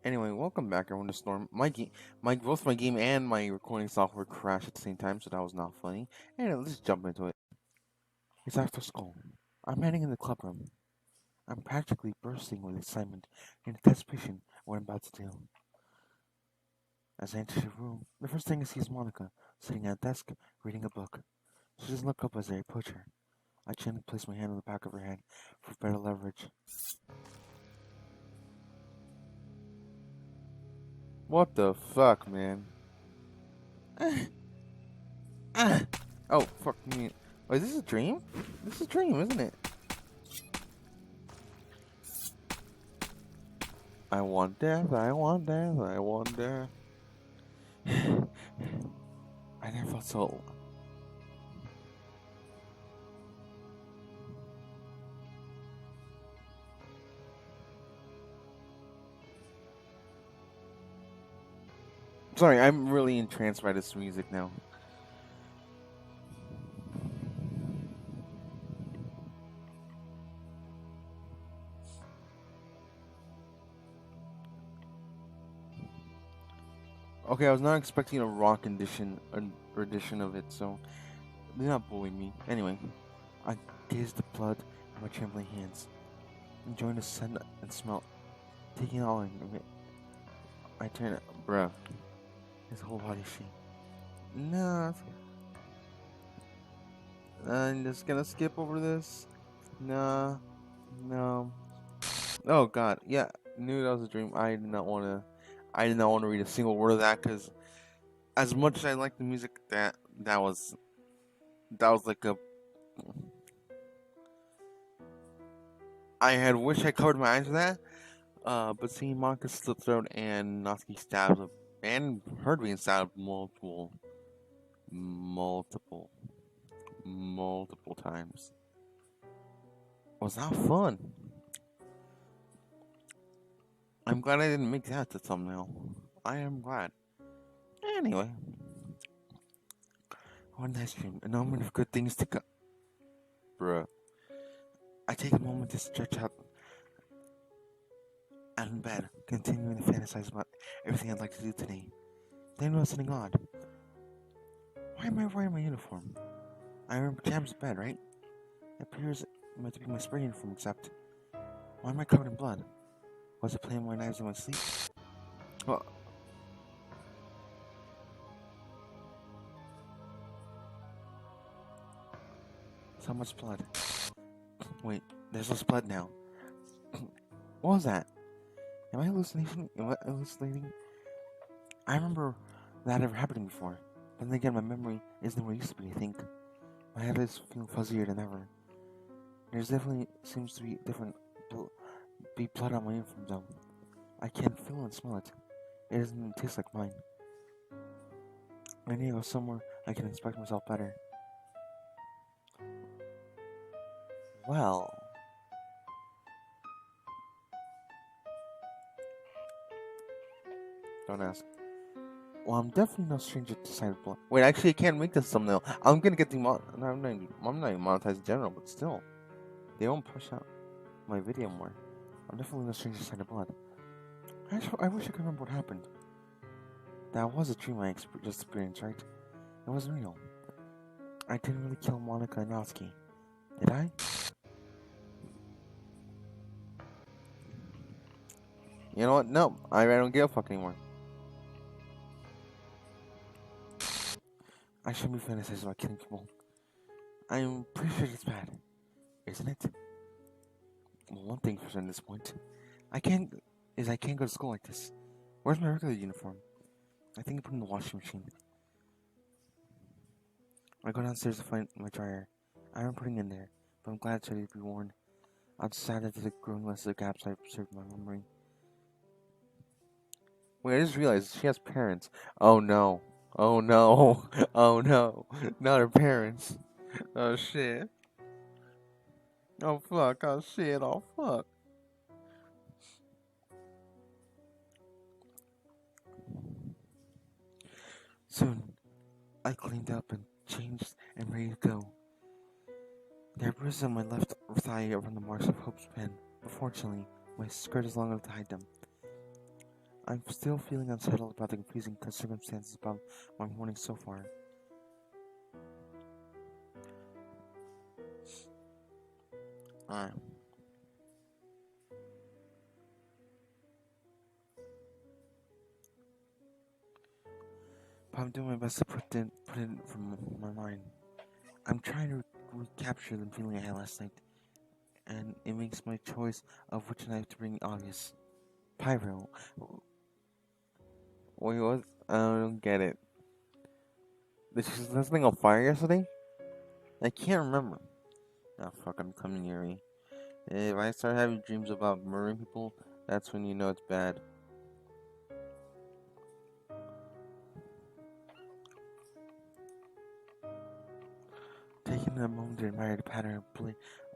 Anyway, welcome back, everyone to Storm. Both my game and my recording software crashed at the same time, so that was not funny. Anyway, let's jump into it. It's after school. I'm heading in the club room. I'm practically bursting with excitement and anticipation of what I'm about to do. As I enter the room, the first thing I see is Monica, sitting at a desk, reading a book. She doesn't look up as I approach her. I gently place my hand on the back of her head for better leverage. What the fuck, man? Oh, fuck me. Wait, is this a dream? This is a dream, isn't it? I want death, I want death, I want death. I never felt so. Sorry, I'm really entranced by this music now. Okay, I was not expecting a rock edition of it, so do not bully me. Anyway, I gaze the blood in my trembling hands, enjoying the scent and smell, taking it all in. I turn it, bruh. His whole body shaking. No, I'm just gonna skip over this. Nah, no. Oh God, yeah, knew that was a dream. I did not want to. I did not want to read a single word of that because, as much as I like the music, that was like a. I had wished I covered my eyes with that. But seeing Monica slit throat and Natsuki stabbed and her being stabbed multiple, multiple times was not fun. I'm glad I didn't make that the thumbnail. I am glad. Anyway, one nice dream, an omen of good things to come. Bruh. I take a moment to stretch out in bed, continuing to fantasize about everything I'd like to do today. Then I notice something odd. Why am I wearing my uniform? I'm in pajamas in bed, right? It appears meant to be my spring uniform, except why am I covered in blood? Was I playing with my knives in my sleep? Well, so much blood. Wait, there's less blood now. What was that? Am I hallucinating? I remember that ever happening before. But then again, my memory isn't what it used to be, I think. My head is feeling fuzzier than ever. There's definitely seems to be be blood on my uniform though. I can feel and smell it. It doesn't taste like mine. I need to go somewhere I can inspect myself better. Well, don't ask. Well, I'm definitely no stranger to sight of blood. Wait, actually, I can't make this thumbnail. I'm gonna get no, I'm not even monetized in general, but still, they won't push out my video more. I'm definitely no stranger to sight of blood. I wish I could remember what happened. That was a dream I just experienced, right? It wasn't real. I didn't really kill Monica and Natsuki, did I? You know what? No, I don't give a fuck anymore. I shouldn't be fantasizing about killing people. I'm pretty sure it's bad, isn't it? Well, one thing for certain at this point, I can't go to school like this. Where's my regular uniform? I think I put it in the washing machine. I go downstairs to find my dryer. I am putting it in there, but I'm glad it's ready to be worn. I'll just add it to the growing list of gaps I observed in my memory. Wait, I just realized she has parents. Oh no. Oh no. Oh no. Not her parents. Oh shit. Oh fuck. Oh shit. Oh fuck. Soon, I cleaned up and changed and ready to go. There are bruises on my left thigh around the marks of Hope's pen, but fortunately, my skirt is long enough to hide them. I'm still feeling unsettled about the confusing circumstances about my morning so far. But I'm doing my best to put it from my mind. I'm trying to recapture the feeling I had last night, and it makes my choice of which knife to bring obvious. Pyro. Wait, what? I don't get it. Did she set something on fire yesterday? I can't remember. Oh fuck, I'm coming near me. If I start having dreams about murdering people, that's when you know it's bad. Taking a moment to admire the pattern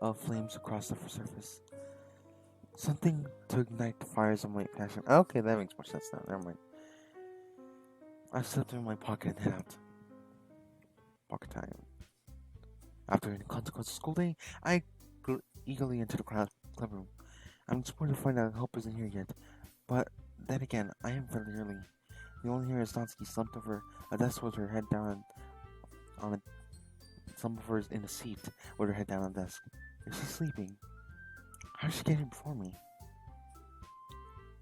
of flames across the surface. Something to ignite the fires of my passion. Okay, that makes more sense now. Never mind. I slipped in my pocket and head out. Pocket time. After any consequence of school day, I eagerly enter the clubroom. I'm disappointed to find out Hope isn't here yet, but then again, I am fairly early. The only here is Natsuki slumped over a desk with her head down on a slumped over in a seat with her head down on the desk. Is she sleeping? How did she get here before me?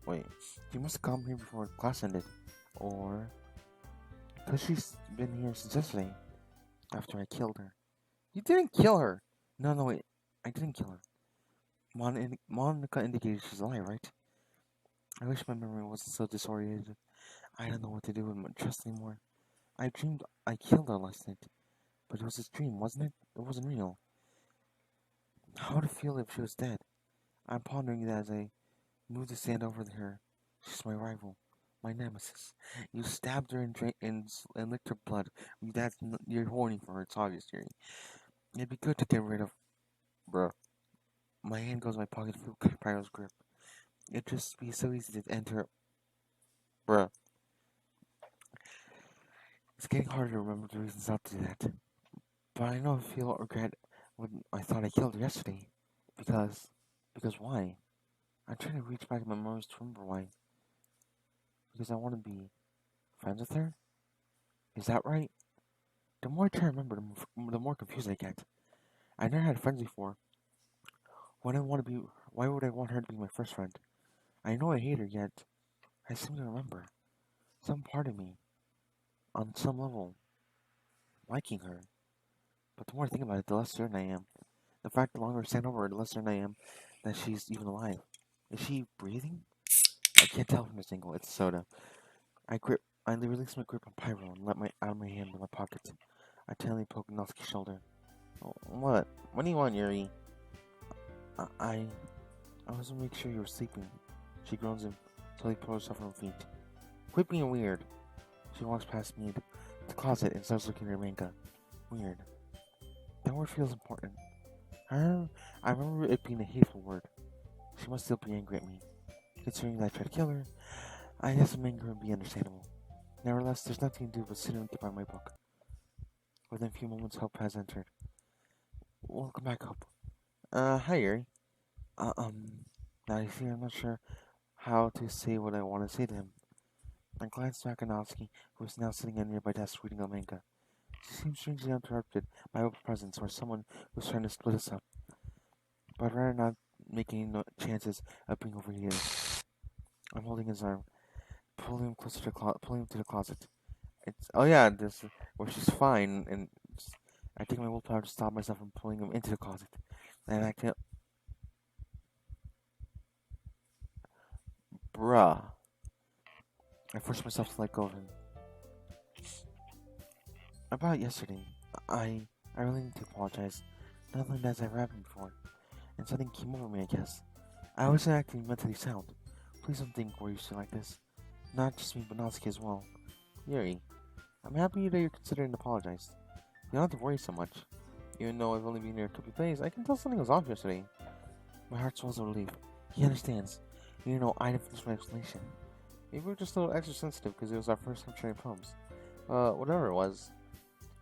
Wait, she must have come here before class ended. Or because she's been here since yesterday, after I killed her. You didn't kill her! No, wait. I didn't kill her. Monica indicated she's alive, right? I wish my memory wasn't so disoriented. I don't know what to do with my trust anymore. I dreamed I killed her last night. But it was a dream, wasn't it? It wasn't real. How would it feel if she was dead? I'm pondering that as I move to stand over her. She's my rival. My nemesis. You stabbed her and licked her blood. You're horny for her, it's obvious, Yuri. It'd be good to get rid of... Bruh. My hand goes in my pocket to feel Pyro's grip. It'd just be so easy to enter... Bruh. It's getting harder to remember the reasons not to do that. But I know I feel regret when I thought I killed her yesterday. Because why? I'm trying to reach back in my memories to remember why. Because I want to be friends with her? Is that right? The more I try to remember, the more confused I get. I never had friends before. Why would I want her to be my first friend? I know I hate her, yet I seem to remember. Some part of me, on some level, liking her. But the more I think about it, the less certain I am. The fact the longer I stand over her, the less certain I am that she's even alive. Is she breathing? I can't tell from this angle. It's soda. I release my grip on Pyro and let out of my hand in my pocket. I gently poke Natsuki's shoulder. Oh, what? What do you want, Yuri? I was to make sure you were sleeping. She groans until he pulls herself from her feet. Quit being weird. She walks past me to the closet and starts looking at her manga. Weird. That word feels important. I remember it being a hateful word. She must still be angry at me. Considering that I tried to kill her, I guess some anger would be understandable. Nevertheless, there's nothing to do but sit and get by my book. Within a few moments, Hope has entered. Welcome back, Hope. Hi, Yuri. Now you see, I'm not sure how to say what I want to say to him. I glanced back at Natsuki, who was now sitting at a nearby desk reading a manga. She seemed strangely interrupted by Hope's presence or someone who was trying to split us up. But I'd rather not make any chances of being overheated. I'm holding his arm, pulling him to the closet. This where she's fine, and I take my willpower to stop myself from pulling him into the closet. And I can't. Bruh. I forced myself to let go of him. About yesterday, I really need to apologize. Nothing as I've happened before, and something came over me, I guess. I wasn't acting mentally sound. Please don't think we're used to like this. Not just me, but Natsuki as well. Yuri, I'm happy that you're considering apologizing. You don't have to worry so much. Even though I've only been here a couple of days, I can tell something was off yesterday. My heart swells with relief. He understands. You know, I didn't finish my explanation. Maybe we're just a little extra sensitive because it was our first time sharing poems. Whatever it was.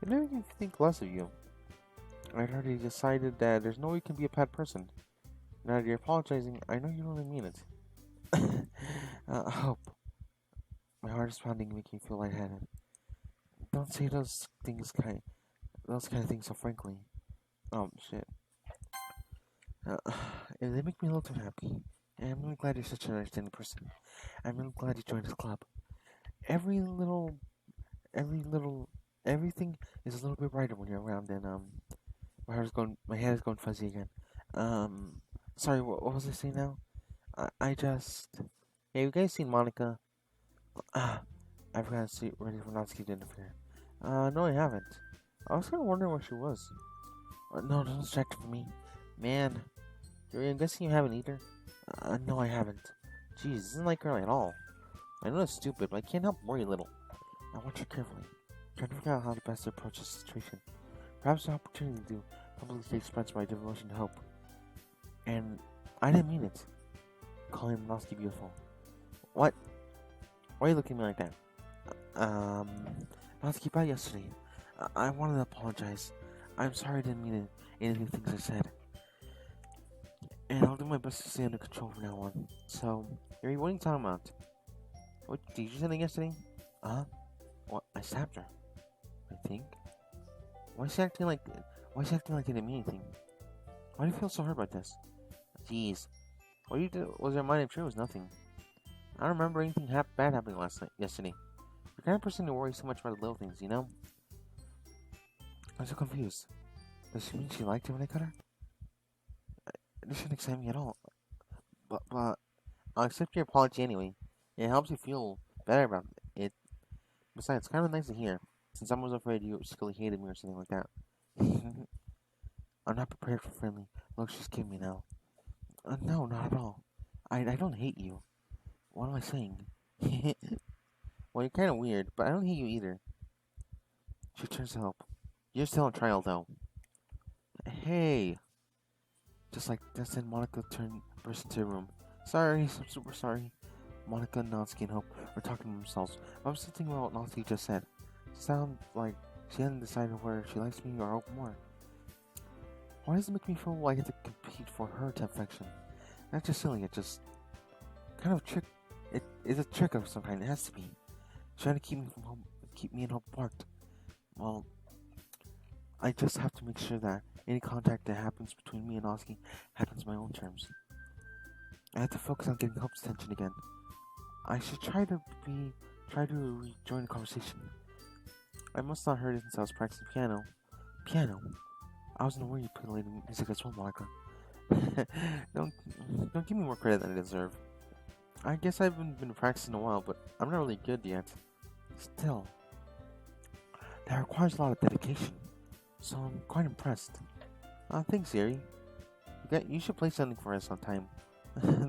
It didn't make me think less of you. I'd already decided that there's no way you can be a bad person. Now that you're apologizing, I know you really mean it. Hope. My heart is pounding, making me feel lightheaded. Don't say those kind of things so frankly. Oh shit. Uh, and they make me a little too happy. And I'm really glad you're such an understanding person. I'm really glad you joined this club. Every little, every little, everything is a little bit brighter when you're around. And my head is going fuzzy again. Um, sorry, what was I saying now? I just, hey, you guys seen Monica? Ah, I forgot to see ready for Natsuki dinner for her. No, I haven't. I was kind of wondering where she was. No, don't distract her from me, man. I'm guessing you haven't either. No, I haven't. Jeez, this isn't like her at all. I know it's stupid, but I can't help worry a little. I watch her carefully, trying to figure out how to best approach the situation. Perhaps an opportunity to publicly express my devotion to hope. And I didn't mean it. Calling Minoski beautiful. What? Why are you looking at me like that? Minoski, about yesterday. I wanted to apologize. I'm sorry I didn't mean any of the things I said. And I'll do my best to stay under control from now on. So, Yuri, what are you talking about? What, did you do something yesterday? What, I stabbed her. I think. Why is she acting like I didn't mean anything? Why do you feel so hurt about this? Jeez. What you do was your mind if true was nothing. I don't remember anything bad happening yesterday. You're the kind of person who worries so much about the little things, you know? I'm so confused. Does she mean she liked it when I cut her? This shouldn't excite me at all. But I'll accept your apology anyway. It helps you feel better about it. Besides, it's kind of nice to hear, since I was afraid you secretly hated me or something like that. I'm not prepared for friendly looks she's giving me now. No, not at all. I don't hate you. What am I saying? Well, you're kind of weird, but I don't hate you either. She turns to help. You're still on trial, though. Hey! Just like that, then Monica burst into the room. Sorry, I'm super sorry. Monica, Natsuki, and Hope were talking to themselves. I was thinking about what Natsuki just said. Sound like she hadn't decided whether she likes me or Hope more. Why does it make me feel like I have to compete for her affection? Not just silly, it's just kind of trick. It is a trick of some kind. It has to be trying to keep me and Hope apart. Well, I just have to make sure that any contact that happens between me and Natsuki happens on my own terms. I have to focus on getting Hope's attention again. I should try to rejoin the conversation. I must not heard it since I was practicing piano. Piano? I wasn't aware you played music as well, Monica. don't give me more credit than I deserve. I guess I haven't been practicing a while, but I'm not really good yet. Still, that requires a lot of dedication, so I'm quite impressed. Thanks, Yuri. You should play something for us sometime.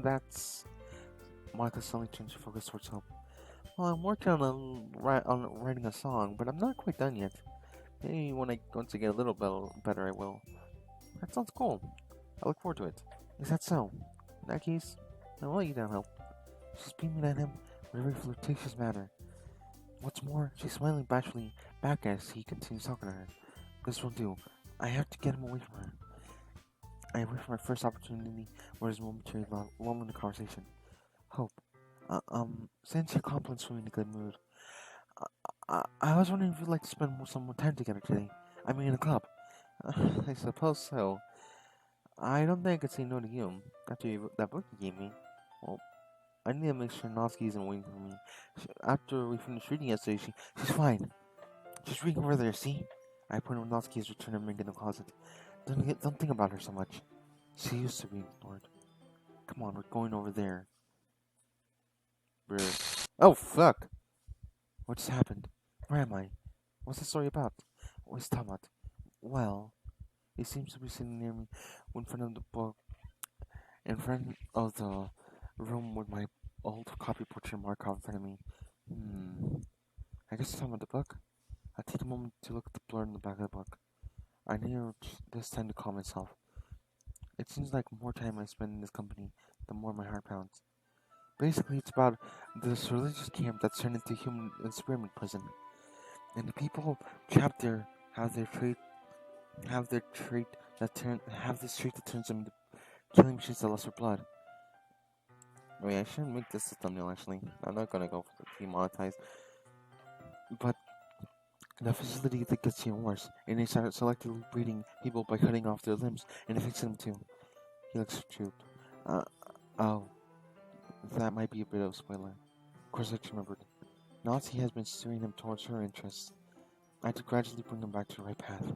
That's... Monica suddenly changed her focus towards Hope. Well, I'm working on writing a song, but I'm not quite done yet. Maybe once I get a little better, I will. That sounds cool. I look forward to it. Is that so? In that case, I'll let you down, Hope. She's beaming at him with a very flirtatious manner. What's more, she's smiling bashfully back as he continues talking to her. This will do. I have to get him away from her. I wait for my first opportunity where there's momentary lull in the conversation. Hope, since your compliments put me in a good mood, I was wondering if you'd like to spend some more time together today. I mean, in the club. I suppose so. I don't think I could say no to you after that book you gave me. Well, I need to make sure Natsuki isn't waiting for me. After we finished reading yesterday, she's fine. She's reading over there, see? I pointed when Natsuki's returned and ring in the closet. Don't think about her so much. She used to be ignored. Come on, we're going over there. Brr. Oh, fuck! What just happened? Where am I? What's the story about? What's it talking about? Well, he seems to be sitting near me in front of the book, in front of the room with my old copy portrait marker in front of me. I guess it's talking about the book. I take a moment to look at the blur in the back of the book. I need this time to calm myself. It seems like the more time I spend in this company, the more my heart pounds. Basically, it's about this religious camp that's turned into human experiment prison, and the people trapped there have this trait that turns them into killing machines that lust for blood. Wait, I shouldn't make this a thumbnail actually. I'm not gonna go for the demonetized. But the facility that gets even worse, and they start selectively breeding people by cutting off their limbs and fixing them too. He looks drooped. Oh, that might be a bit of a spoiler. Of course, I just remembered. Nazi has been steering him towards her interests. I had to gradually bring him back to the right path.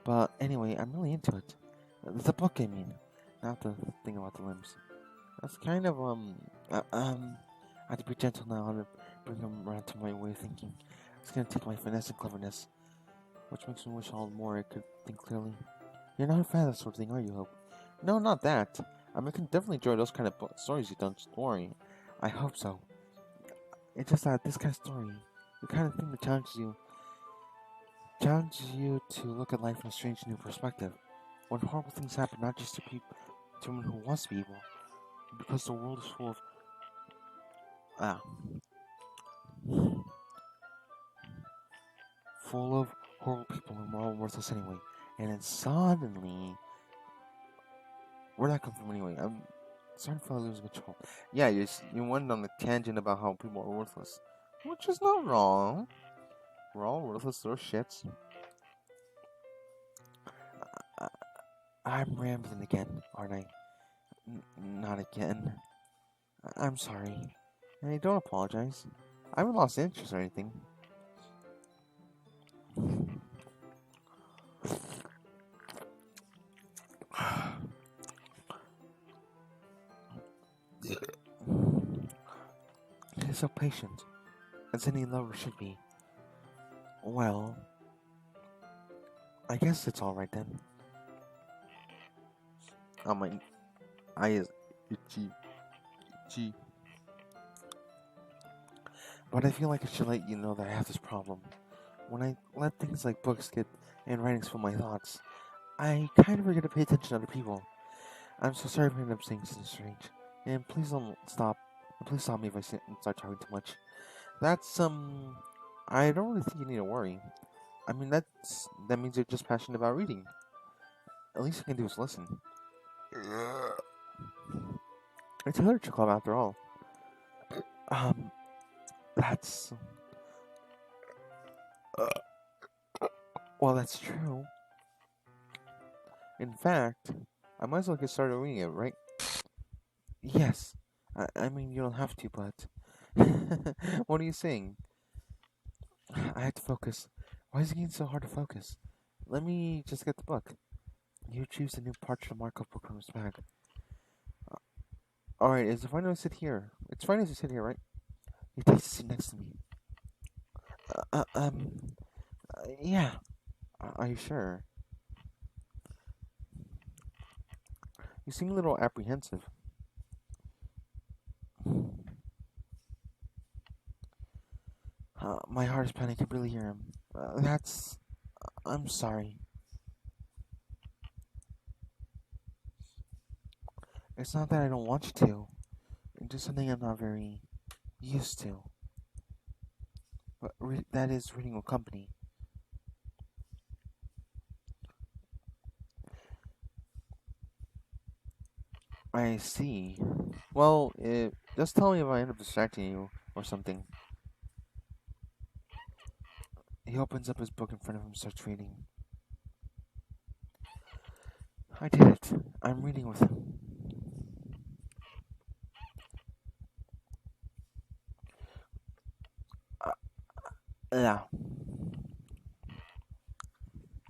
But anyway, I'm really into it. The book, I mean. Not the thing about the limbs. That's kind of, I have to be gentle now how to bring him around to my way of thinking. It's gonna take my finesse and cleverness, which makes me wish all the more I could think clearly. You're not a fan of that sort of thing, are you, Hope? No, not that. I mean, I can definitely enjoy those kind of stories you've done, just worry. I hope so. It's just that this kind of story, the kind of thing that challenges you to look at life in a strange new perspective. When horrible things happen, not just to people, to someone who wants to be evil, because the world is full of full of horrible people and we're all worthless anyway. And then suddenly, where'd that come from anyway? I'm starting to feel like losing control. Yeah, you went on a tangent about how people are worthless, which is not wrong. We're all worthless little shits. I'm rambling again, aren't I? Not again. I'm sorry. And I don't apologize. I haven't lost interest or anything. He's so patient, as any lover should be. Well, I guess it's alright then. Oh, my eye is itchy. But I feel like I should let you know that I have this problem. When I let things like books get and writings fill my thoughts, I kind of forget to pay attention to other people. I'm so sorry if I end up saying something strange. And please don't stop. Please stop me if I start talking too much. That's, I don't really think you need to worry. I mean, that means you're just passionate about reading. At least you can do is listen. It's a literature club after all. That's... well, that's true. In fact, I might as well get started reading it, right? Yes. I mean, you don't have to, but... what are you saying? I have to focus. Why is it getting so hard to focus? Let me just get the book. You choose the new parchment markup book from his bag. Alright, is it fine to sit here? It's fine to sit here, right? You take the seat next to me. Yeah. Are you sure? You seem a little apprehensive. My heart is pounding. I can barely hear him. I'm sorry. It's not that I don't want you to. It's just something I'm not very used to. But that is reading with company. I see. Well, just tell me if I end up distracting you or something. He opens up his book in front of him and starts reading. I did it. I'm reading with him. Yeah.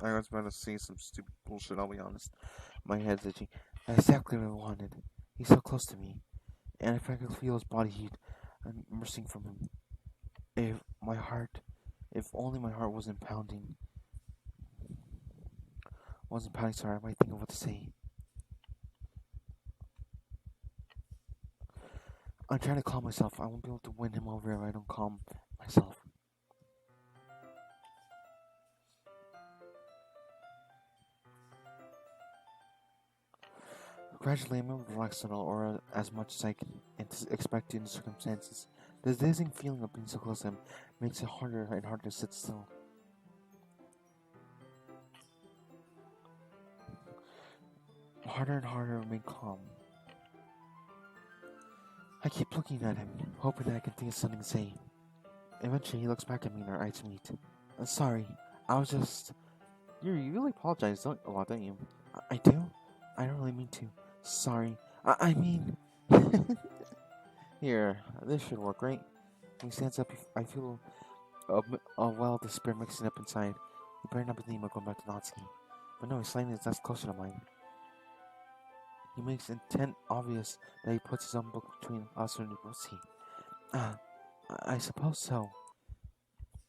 I was about to say some stupid bullshit, I'll be honest. My head's itching. That's exactly what I wanted. He's so close to me. And if I could feel his body heat, I'm immersing from him. If only my heart wasn't pounding so hard, I might think of what to say. I'm trying to calm myself. I won't be able to win him over if I don't calm myself. Gradually, I'm able to relax a little, or as much as I can expect in the circumstances. This dazing feeling of being so close to him makes it harder and harder to sit still. Harder and harder to remain calm. I keep looking at him, hoping that I can think of something to say. Eventually, he looks back at me and our eyes meet. Sorry, I was just... You really apologize a lot, don't you? I do? I don't really mean to. Sorry. I mean... Here, this should work, right? When he stands up, I feel a well of despair mixing up inside. He better not be thinking about going back to Natsuki. But no, he's sliding his desk closer to mine. He makes intent obvious that he puts his own book between us and Rosie. I suppose so.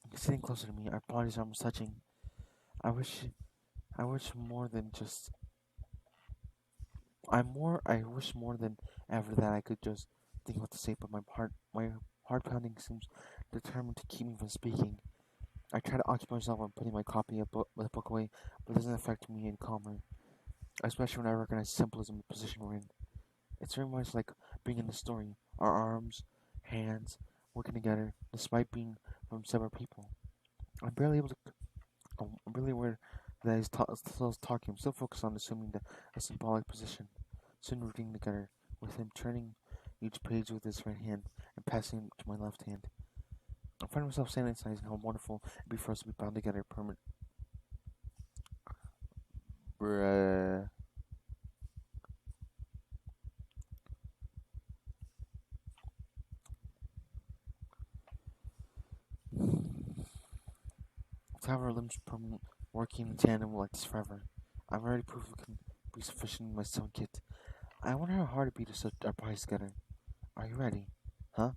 He's sitting closer to me, our bodies are almost touching. I wish more than just... I wish more than ever that I could just think what to say, but my heart pounding seems determined to keep me from speaking. I try to occupy myself on putting my copy of the book away, but it doesn't affect me any calmer, especially when I recognize the symbolism of the position we're in. It's very much like being in the story, our arms, hands, working together, despite being from separate people. I'm barely aware that he's still talking. I'm still focused on assuming a symbolic position. Soon reading together, with him turning each page with his right hand and passing it to my left hand. I find myself fantasizing how wonderful it'd be for us to be bound together permanent. Bruh. To have our limbs permanent, working in tandem like this forever. I've already proved it can be sufficient in my stomach kit. I wonder how hard it'd be to set our bodies together. Are you ready? Huh?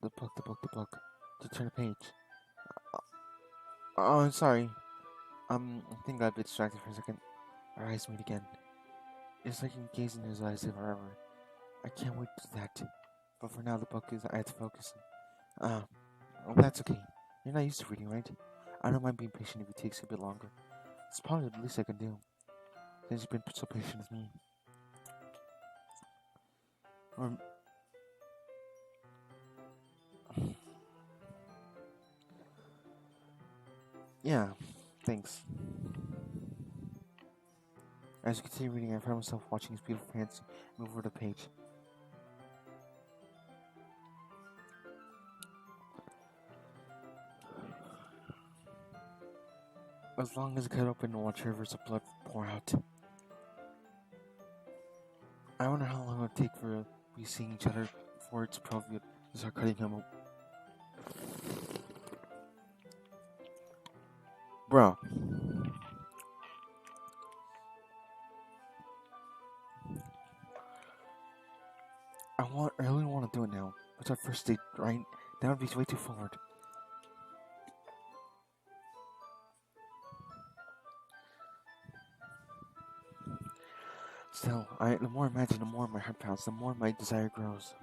The book. To turn a page. Oh, I'm sorry. I think I got a bit distracted for a second. Our eyes meet again. It's like I'm gazing in his eyes forever. I can't wait to do that. But for now, the book is... I have to focus. Well, that's okay. You're not used to reading, right? I don't mind being patient if it takes a bit longer. It's probably the least I can do. Since you've been so patient with me. Yeah, thanks. As you continue reading, I find myself watching his beautiful hands move over the page. As long as I cut open and watch rivers of blood pour out. I wonder how long it would take for we seeing each other before it's appropriate to start cutting him up. Bro. I really want to do it now. It's our first date, right? That would be way too forward. Still, the more I imagine, the more my heart pounds, the more my desire grows.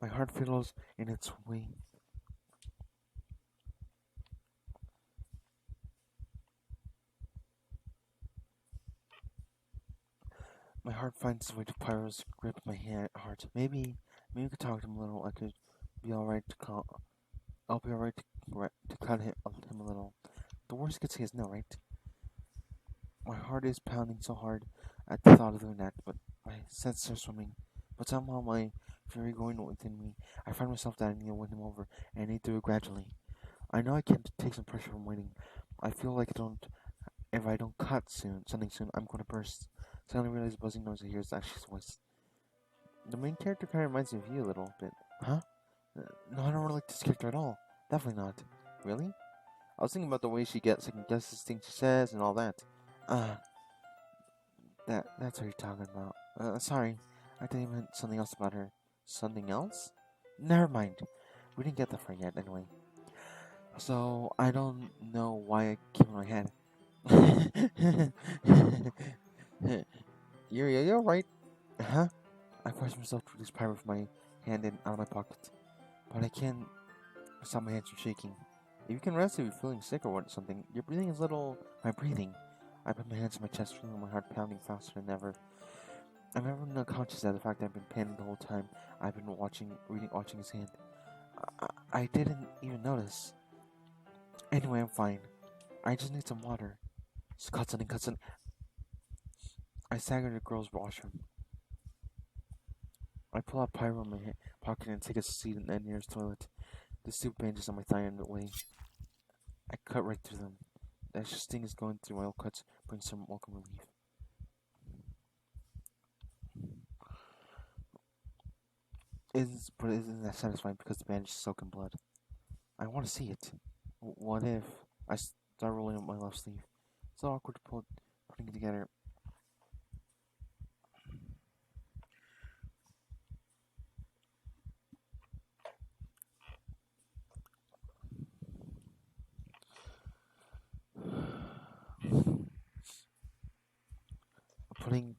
My heart fiddles in its way. My heart finds its way to Pyro's grip my heart. Maybe we could talk to him a little. I'll be alright to cut him a little. The worst he could say is no, right? My heart is pounding so hard at the thought of doing that, but my senses are swimming. But somehow my fury going within me, I find myself that I need to win him over, and I need to do it gradually. I know I can't take some pressure from waiting. I feel like if I don't cut something soon, I'm going to burst. Suddenly I realize the buzzing noise I hear is Ashley's voice. The main character kind of reminds me of you a little bit. Huh? No, I don't really like this character at all. Definitely not. Really? I was thinking about the way she gets second guesses things she says and all that. That's what you're talking about. Sorry. I think I meant something else about her. Something else? Never mind. We didn't get that far yet, anyway. So, I don't know why I keep in my head. You're right. Huh? I forced myself to release Pyro from my hand and out of my pocket. But I can't stop my hands from shaking. If you can rest if you're feeling sick or something, your breathing is little... My breathing. I put my hands to my chest, feeling my heart pounding faster than ever. I'm never not conscious of the fact that I've been panting the whole time I've been watching his hand. I didn't even notice. Anyway, I'm fine. I just need some water. Just cut something. I staggered to the girls' washroom. I pull out Pyro in my pocket and take a seat in the nearest toilet. The stupid bandages on my thigh in the way. I cut right through them. The extra sting is going through my old cuts brings some welcome relief. But isn't that satisfying because the bandage is soaked in blood? I want to see it. What if I start rolling up my left sleeve? It's so awkward to putting it together. Putting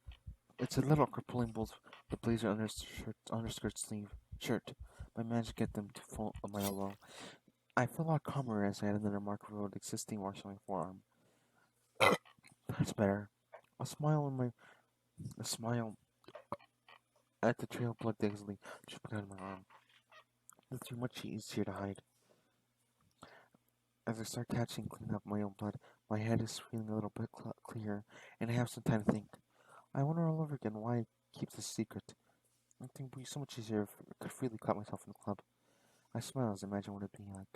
It's a little awkward pulling both the blazer underskirt sleeve shirt, but I managed to get them to full of my elbow. I feel a lot calmer as I had another mark of road existing marks on my forearm. That's better. A smile at the trail of blood dazedly dripping down my arm. It's much easier to hide. As I start catching and cleaning up my own blood, my head is feeling a little bit clearer, and I have some time to think. I wonder all over again why I keep this secret. I think it would be so much easier if I could freely cut myself in the club. I smile as I imagine what it'd be like.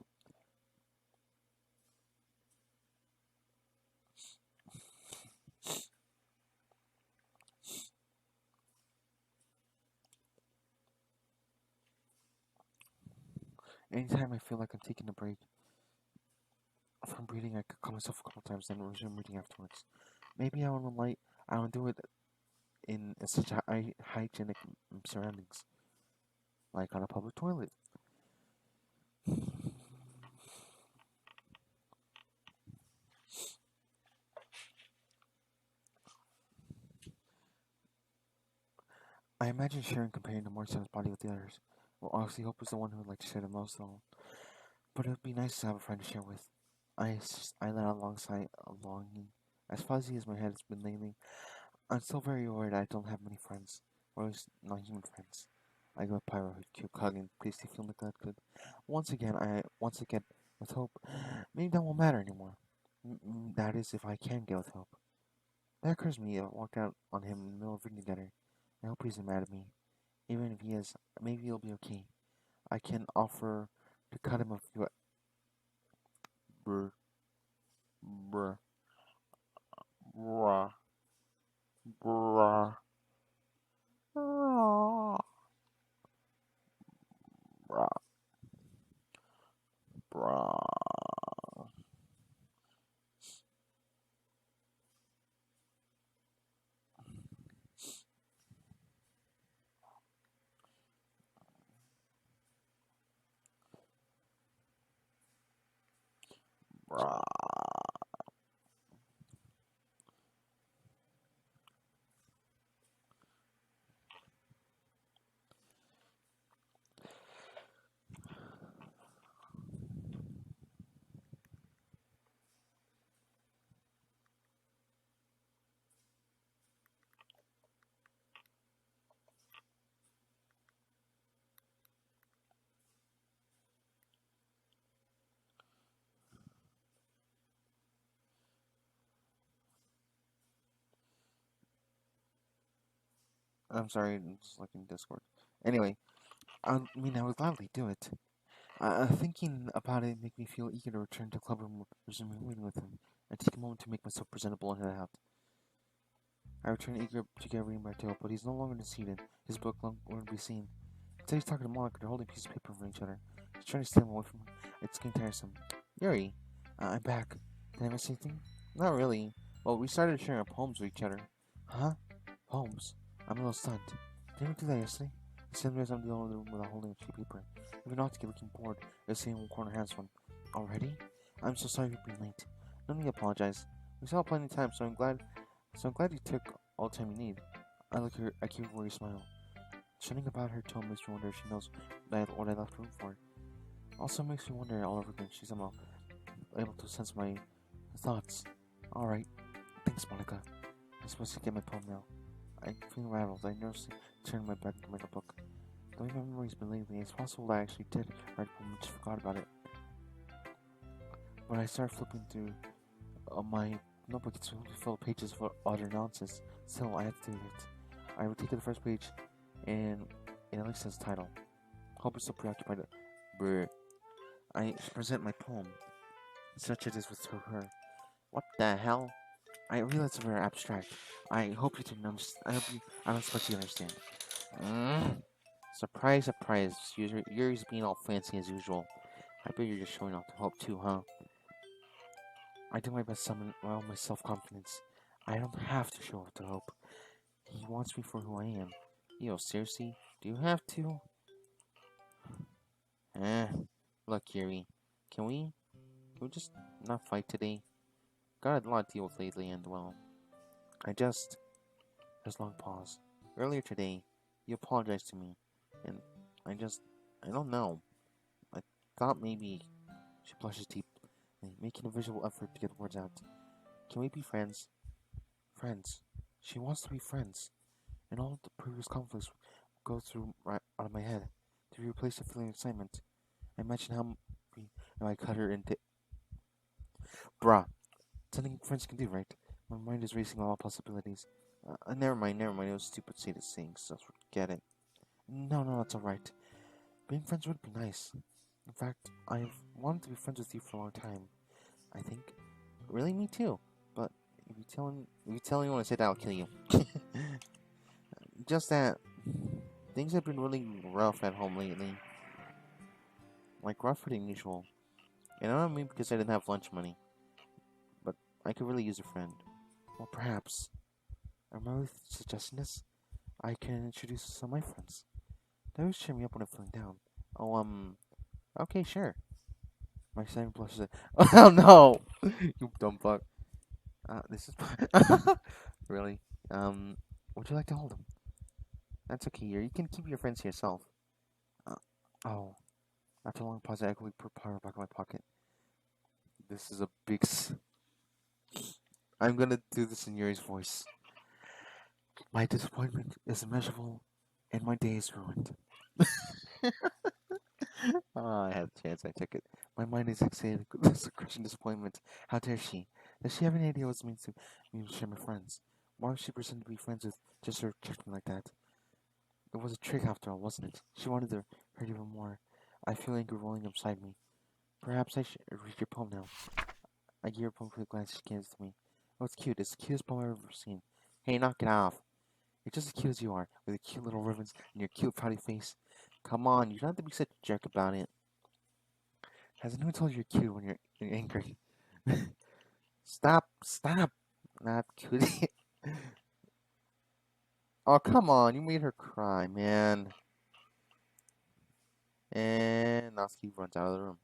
Anytime I feel like I'm taking a break from reading, I could cut myself a couple times, then resume reading afterwards. Maybe I want to do it in such hygienic surroundings, like on a public toilet. I imagine sharing comparing the Morrison's body with the others. Well, obviously, Hope is the one who would like to share the most, though. But it would be nice to have a friend to share with. I let out alongside a longing. As fuzzy as my head has been lately, I'm still very worried I don't have many friends, or at least non-human friends. I go with Pyro, who'd keep hugging, please to feel neglected. Once again, with Hope, maybe that won't matter anymore. That is, if I can get with Hope. That occurs to me. I walk out on him in the middle of reading together. I hope he isn't mad at me. Even if he is, maybe he'll be okay. I can offer to cut him a few. Brr, brr, brr, brr, brr, brr, brr, brr. I'm sorry, I'm just looking Discord. Anyway, I would gladly do it. Thinking about it make me feel eager to return to the club room, resume reading with him, and take a moment to make myself presentable and head out. I return eager to get reading my tale, but he's no longer seated. His book no longer to be seen. Instead, he's talking to Monica. They're holding a piece of paper from each other. He's trying to stay away from her. It's getting tiresome. Yuri, I'm back. Did I miss anything? Not really. Well, we started sharing our poems with each other. Huh? Poems? I'm a little stunned. Didn't we do that yesterday? Instead, I'm the only room without holding a sheet of paper. Even not to get looking bored, as seeing one corner has one. Already? I'm so sorry for being late. No need to apologize. We still have plenty of time, so I'm glad you took all the time you need. I keep her where you smile. Something about her tone makes me wonder if she knows what I left room for. Also makes me wonder all over again if she's somehow able to sense my thoughts. Alright. Thanks, Monica. I'm supposed to get my poem now. I'm feeling rattled. I nervously turned my back to my notebook. The way my memory's been lately, it's possible that I actually did write a poem and just forgot about it. When I start flipping through my notebook, it's full of pages of utter nonsense. Still, I had to do it. I would take to the first page, and It at least says title. Hope is so preoccupied. Brr. I present my poem, such it is with her. What the hell? I realize it's very abstract. I hope you didn't understand. I don't expect you to understand. Mm. Surprise, surprise. Yuri's being all fancy as usual. I bet you're just showing off to Hope too, huh? I do my best to summon all my self-confidence. I don't have to show off to Hope. He wants me for who I am. Yo, seriously? Do you have to? Eh. Look, Yuri. Can we just not fight today? Got a lot to deal with lately, and well, there's a long pause. Earlier today, you apologized to me, and I don't know. I thought maybe she blushes deeply, making a visual effort to get words out. Can we be friends? Friends. She wants to be friends, and all the previous conflicts go through right out of my head to replace the feeling of excitement. I imagine how I cut her into. Bruh, something friends can do, right? My mind is racing all possibilities. Never mind. It was stupid to saying, so forget it. No, that's alright. Being friends would be nice. In fact, I've wanted to be friends with you for a long time. I think. Really, me too. But if you tell anyone I say that, I'll kill you. Just that things have been really rough at home lately. Like rougher than usual. And I don't mean because I didn't have lunch money. But I could really use a friend. Well, perhaps. Am I really suggesting this? I can introduce some of my friends. They always cheer me up when I'm feeling down. Oh, okay, sure. My second blushes at. Oh no! You dumb fuck. This is. Really? Would you like to hold him? That's okay, you can keep your friends to yourself. Uh, oh. After a long pause, I quickly put power back in my pocket. This is a big. I'm gonna do this in Yuri's voice. My disappointment is immeasurable, and my day is ruined. I had a chance, I took it. My mind is fixated with this crushing disappointment. How dare she? Does she have any idea what it means to me to share my friends? Why would she pretend to be friends with just her treat me like that? It was a trick after all, wasn't it? She wanted to hurt even more. I feel anger rolling inside me. Perhaps I should read your poem now. I give her a poem for the glance she gives to me. Oh, it's cute. It's the cutest poem I've ever seen. Hey, knock it off. You're just as cute as you are, with your cute little ribbons and your cute pouty face. Come on, you don't have to be such a jerk about it. Has anyone told you you're cute when you're angry? Stop. Not cutie. Oh, come on, you made her cry, man. And Natsuki runs out of the room.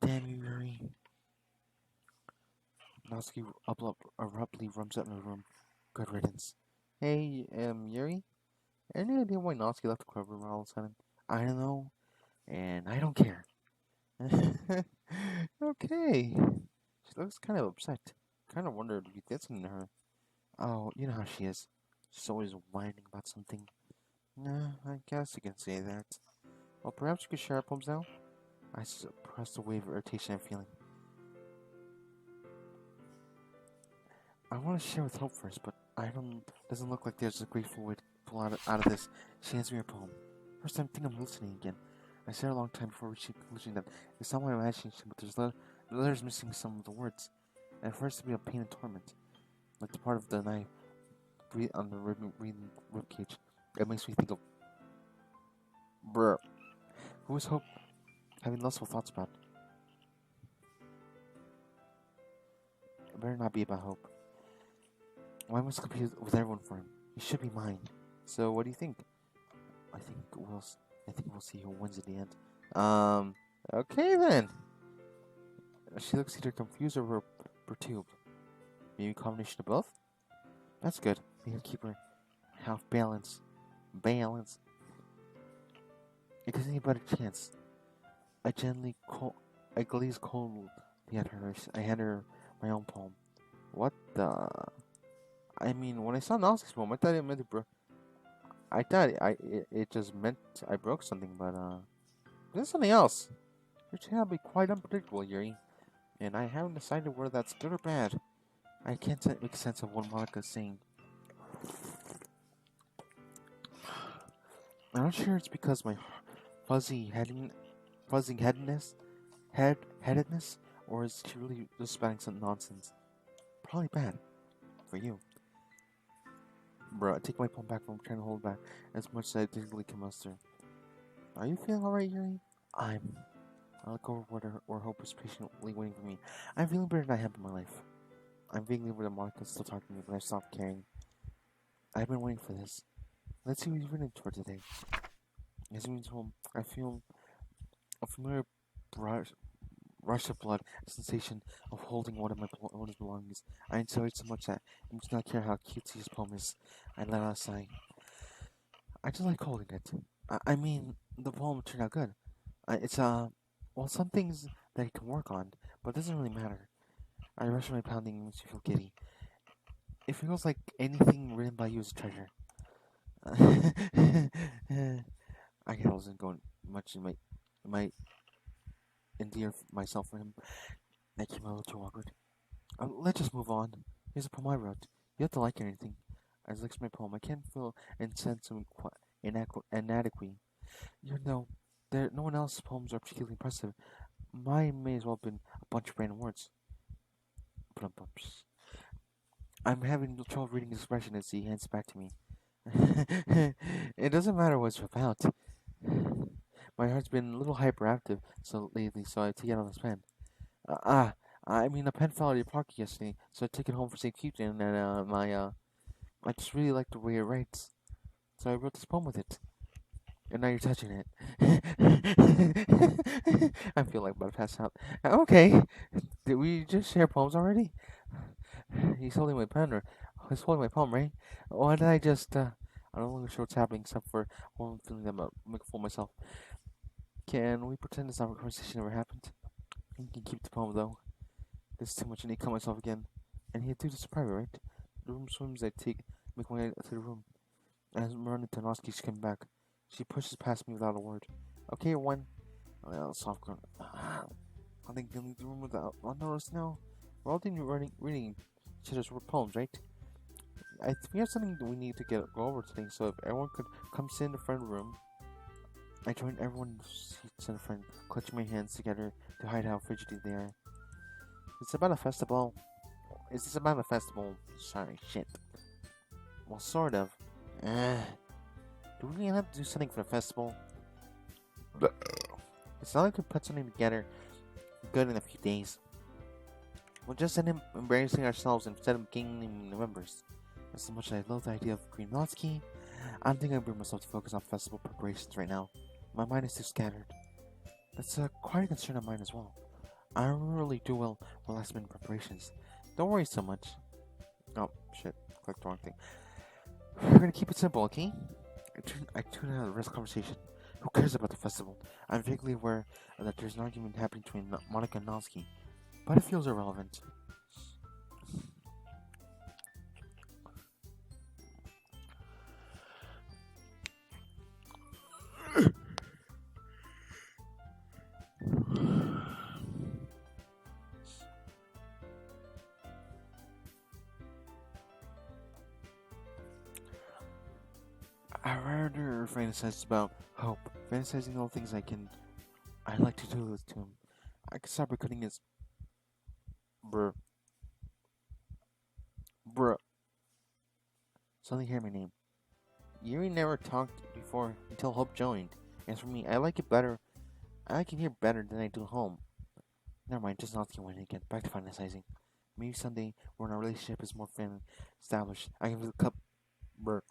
Damn you, Yuri. Natsuki abruptly runs out of the room. Good riddance. Hey, Yuri? Any idea why Natsuki left the club room all of a sudden? I don't know, and I don't care. Okay. She looks kind of upset. Kind of wondered if you did something to her. Oh, you know how she is. She's always whining about something. Nah, I guess you can say that. Well, perhaps you could share our poems now? I suppressed the wave of irritation I'm feeling. I want to share with Hope first, but doesn't look like there's a grateful way to pull out of this. She hands me her poem. First time I think I'm hallucinating again. I said a long time before reaching the conclusion that it's not my imagination, but the letters missing some of the words. At first, it'd be a pain and torment, like the part of the knife breathe on the rib cage. It makes me think of brr. Who is Hope having lustful thoughts about? It better not be about Hope. Why must I compete with everyone for him? He should be mine. So, what do you think? I think we'll see who wins at the end. Okay then. She looks either confused or perturbed. Maybe a combination of both? That's good. Maybe keep her half balance. It gives me a better chance. I glaze coldly at her. I hand her my own poem. What the? I mean, when I saw Natsuki's poem, I thought it meant to it just meant I broke something, but there's something else. Your channel be quite unpredictable, Yuri, and I haven't decided whether that's good or bad. I can't make sense of what Monica's saying. I'm not sure it's because my fuzzy headedness, or is she really just spouting some nonsense? Probably bad for you. Bro, I take my palm back from trying to hold back as much as I digitally can muster. Are you feeling alright, Yuri? I look over where Hope is patiently waiting for me. I'm feeling better than I have in my life. I'm vaguely aware that Monica's still talking to me, but I've stopped caring. I've been waiting for this. Let's see what you've written for today. As we reach home, I feel a familiar rush of blood, a sensation of holding one of my belongings. I enjoy it so much that I do not care how cutesy his poem is. I let out a sigh. I just like holding it. I mean, the poem turned out good. It's well, some things that he can work on, but it doesn't really matter. I rush my pounding and makes me feel giddy. It feels like anything written by you is a treasure. I get I wasn't going much in my endear myself for him. That came a little too awkward. Let's just move on. Here's a poem I wrote. You have to like anything. As I look at my poem, I can't feel and sense some inadequacy. Even though no one else's poems are particularly impressive, mine may as well have been a bunch of random words. I'm having trouble reading his expression as he hands it back to me. It doesn't matter what it's about. My heart's been a little hyperactive lately, so I take it out of this pen. I mean, a pen fell out of your pocket yesterday, so I took it home for safekeeping, and I just really like the way it writes, so I wrote this poem with it. And now you're touching it. I feel like I'm about to pass out. Okay, did we just share poems already? He's holding my pen, or he's holding my poem, right? Why did I just, I'm no longer sure what's happening, except for one feeling that I'm making a fool of myself. Can we pretend this conversation never happened? You can keep the poem, though. This is too much, I need to calm myself again. And he'd do this private, right? The room swims, make my way to the room. As Miranda Tanoski's coming back, she pushes past me without a word. Okay, one. Soft grunt. I think they'll leave the room without unnoticed now. We're all reading each other's poems, right? I think we have something that we need to go over today, so if everyone could come sit in the front room. I join everyone's seats in the front, clutching my hands together to hide how fidgety they are. It's about a festival. Is this about a festival? Sorry, shit. Well, sort of. Do we really have to do something for the festival? It's not like we put something together good in a few days. We'll just end up embarrassing ourselves instead of gaining new members. As much as I love the idea of Green Notsky, I don't think I can bring myself to focus on festival preparations right now. My mind is too scattered. That's quite a concern of mine as well. I don't really do well with last minute preparations. Don't worry so much. Oh, shit. Clicked the wrong thing. We're gonna keep it simple, okay? I tune out of the rest of the conversation. Who cares about the festival? I'm vaguely aware that there's an argument happening between Monica and Noski, but it feels irrelevant. I rather fantasize about hope, fantasizing all things I'd like to do with him. I could stop recording his bruh. Suddenly hear my name. Yuri never talked before until Hope joined. As for me, I like it better. I can hear better than I do at home. Never mind, just not going again. Back to fantasizing. Maybe someday when our relationship is more firmly established, I can feel the cup. Brr.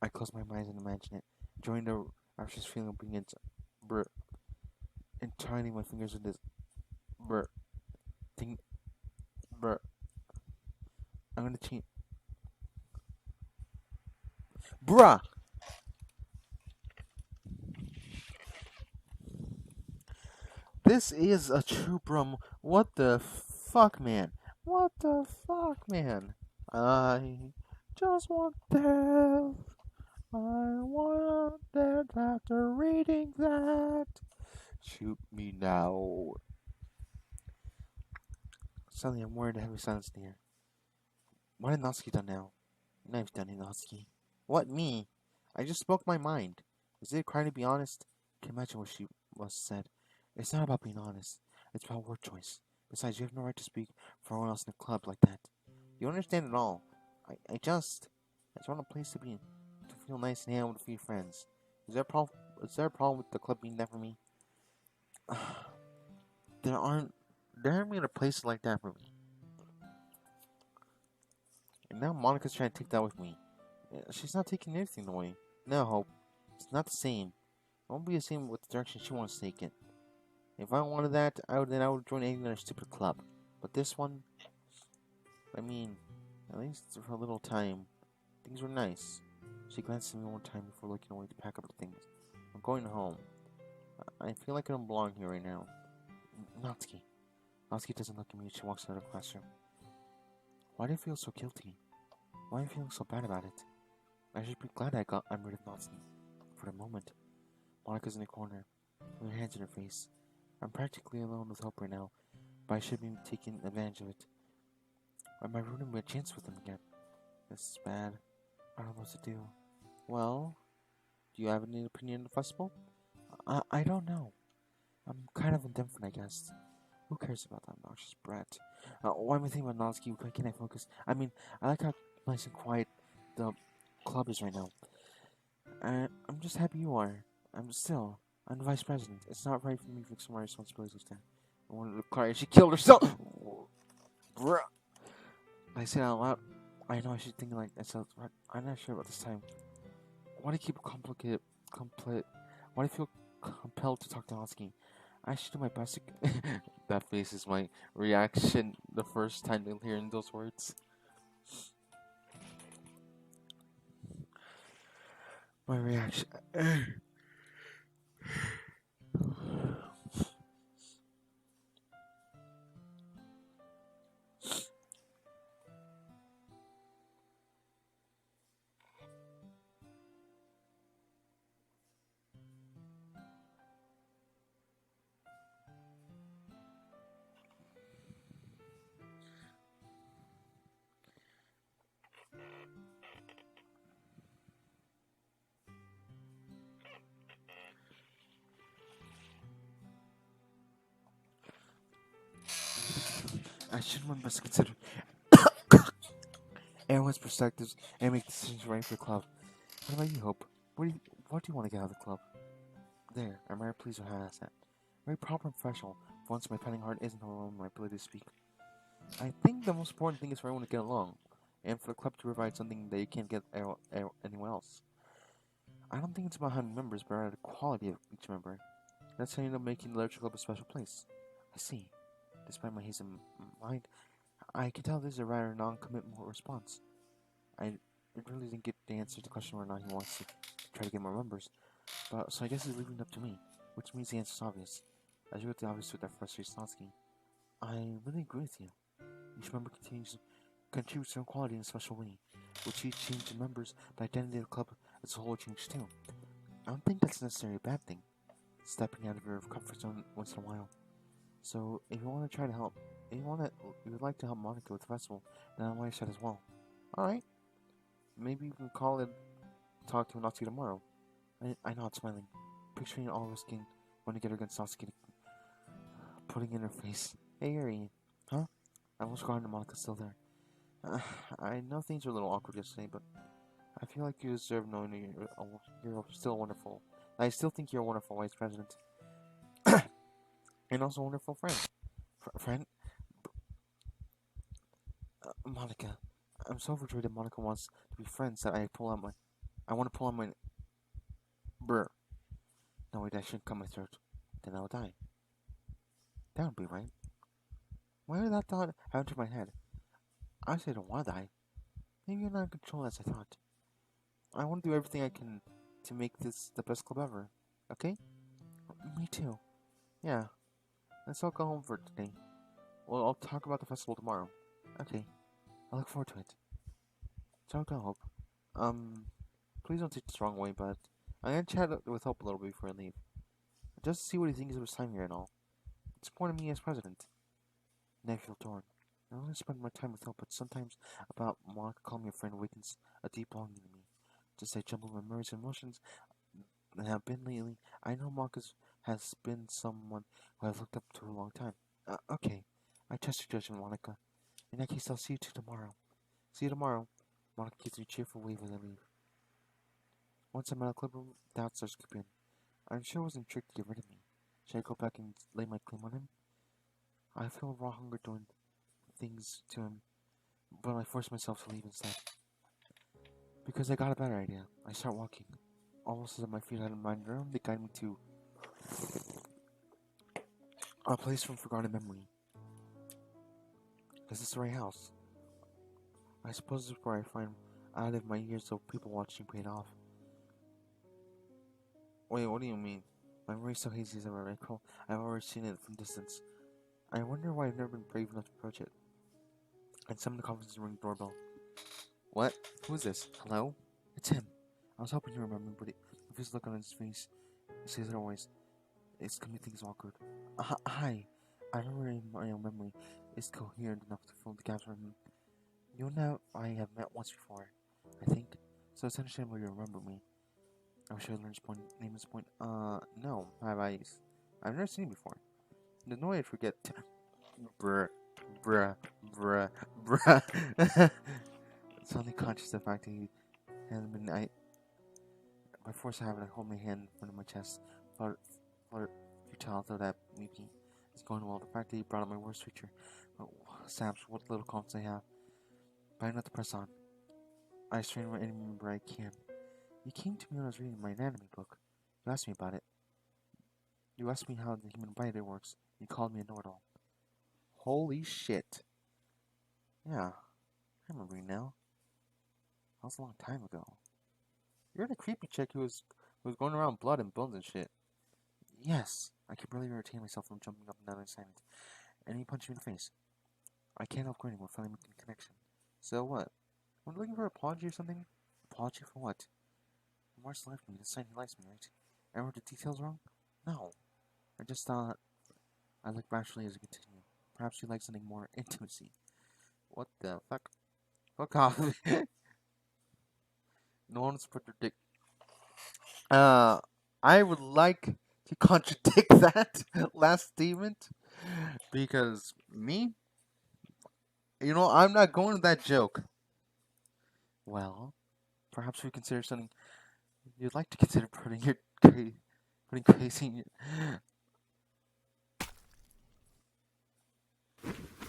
I close my eyes and imagine it. Join the rapturous feeling of being into brr. Entwining my fingers with this brr. Thing brr. I'm gonna change. Bruh! This is a true brum. What the fuck, man? What the fuck, man? I just want death. I want death after reading that. Shoot me now. Suddenly I'm worried a heavy silence in the air. What had Natsuki done now? Now you've done it, Natsuki. What, me? I just spoke my mind. Is it a crime to be honest? Can you imagine what she must have said? It's not about being honest. It's about word choice. Besides, you have no right to speak for anyone else in the club like that. You don't understand at all. I just want a place to be, to feel nice and hang out with a few friends. Is there a problem? Is there a problem with the club being that for me? there aren't, there aren't many places like that for me. And now Monica's trying to take that with me. She's not taking anything away. No, Hope. It's not the same. It won't be the same with the direction she wants to take it. If I wanted that, I would join any other stupid club. But this one, I mean, at least for a little time, things were nice. She glanced at me one time before looking away to pack up the things. I'm going home. I feel like I don't belong here right now. Natsuki. Natsuki doesn't look at me as she walks out of the classroom. Why do I feel so guilty? Why am I feeling so bad about it? I should be glad I'm rid of Natsuki. For the moment. Monika's in the corner, with her hands in her face. I'm practically alone with Hope right now, but I should be taking advantage of it. Am I ruining my chance with him again? This is bad. I don't know what to do. Well, do you have any opinion on the festival? I don't know. I'm kind of indifferent, I guess. Who cares about that obnoxious brat? Why am I thinking about Natsuki? Why can't I focus? I mean, I like how nice and quiet the club is right now. I'm just happy you are. I'm the vice president. It's not right for me to fix my responsibilities then. I wanted to cry and she killed herself! Bruh. I said out loud, I know I should think like myself, but I'm not sure about this time. Why do you keep why do you feel compelled to talk to Natsuki? I should do my best to that face is my reaction the first time hearing those words. My reaction. I should my best to consider everyone's perspectives and make decisions right for the club. What about you, Hope? What do you want to get out of the club? There, I'm very pleased with how that's at. Very proper and professional. For once, my pounding heart isn't overwhelmed my ability to speak. I think the most important thing is for everyone to get along, and for the club to provide something that you can't get anywhere else. I don't think it's about how many members, but rather the quality of each member. That's how you end up making the Literature Club a special place. I see. Despite my hazy mind, I can tell this is a rather non-committal response. I really didn't get the answer to the question whether or not he wants to try to get more members, but so I guess he's leaving it up to me, which means the answer is obvious. As you get the obvious with that frustrated Stansky, I really agree with you. Each member contributes their own quality in a special way, which each change in members, the identity of the club as a whole change too. I don't think that's necessarily a bad thing, stepping out of your comfort zone once in a while. So, if you want to try to help, if you would like to help Monica with the festival, then I'm on my side as well. Alright, maybe you can call and talk to Natsuki tomorrow. I know it's smiling, picturing all of us getting one together against Natsuki, putting in her face. Hey, Yuri. Huh? I almost forgot Monica's still there. I know things were a little awkward yesterday, but I feel like you deserve knowing you're still wonderful. I still think you're a wonderful vice president. And also a wonderful friend. Friend? Monica. I'm so overjoyed that Monica wants to be friends that I want to pull out my... Brr. No, wait, that shouldn't come my throat. Then I'll die. That would be right. Why did that thought have entered my head? I say I don't want to die. Maybe you're not in control as I thought. I want to do everything I can to make this the best club ever. Okay? Me too. Yeah. Let's all go home for today. Well, I'll talk about the festival tomorrow. Okay. I look forward to it. So go, Hope. Please don't take it the wrong way, but I'm gonna chat with Hope a little bit before I leave. Just to see what he thinks of his time here and all. It's important to me as president. And I feel torn. I want to spend my time with Hope, but sometimes about Monica calling me a friend awakens a deep longing in me just like jumble memories and emotions that have been lately. I know Marcus has been someone who I've looked up to a long time. Okay, I trust your judgment, Monica. In that case, I'll see you tomorrow. See you tomorrow. Monica gives me a cheerful wave as I leave. Once I'm out of the clubroom, doubts starts creeping in. I'm sure it wasn't a trick to get rid of me. Should I go back and lay my claim on him? I feel raw hunger doing things to him, but I force myself to leave instead. Because I got a better idea. I start walking. Almost as if my feet had a mind their own, they guide me to a place from forgotten memory. Is this the right house? I suppose this is where I find out if my years of people watching paid off. Wait, what do you mean? My memory's so hazy as I recall. I've already seen it from distance. I wonder why I've never been brave enough to approach it. And some of the confidence ring doorbell. What? Who is this? Hello? It's him. I was hoping you remember, but if his look on his face says otherwise, it's gonna make things awkward. Hi. I remember in my own memory is coherent enough to fill the gaps from him. You and I have met once before, I think. So it's understandable you remember me. I wish I learned his name at this point. No. I've never seen him before. There's no way I'd forget. Bruh. Suddenly conscious of the fact that he hadn't been. By force of habit, I hold my hand in front of my chest. Flirt, futile though that maybe is going well. The fact that he brought up my worst feature. Saps, what little confidence I have. But I not to press on. I strain any member I can. You came to me when I was reading my anatomy book. You asked me about it. You asked me how the human body works. You called me a know-it-all. Holy shit. Yeah, I remember you now. That was a long time ago. You're the creepy chick who was going around blood and bones and shit. Yes, I could barely retain myself from jumping up and down in silence. And he punched me in the face. I can't help grinning while finally making a connection. So what? I'm looking for an apology or something? Apology for what? Mars left me. This sign he likes me, right? I wrote the details wrong? No. I just thought I looked bashfully as I continued. Perhaps you like something more intimacy. What the fuck? Fuck off. No one's put their dick. I would like to contradict that last statement because me, I'm not going to that joke. Well, perhaps we consider something you'd like to consider putting crazy in your...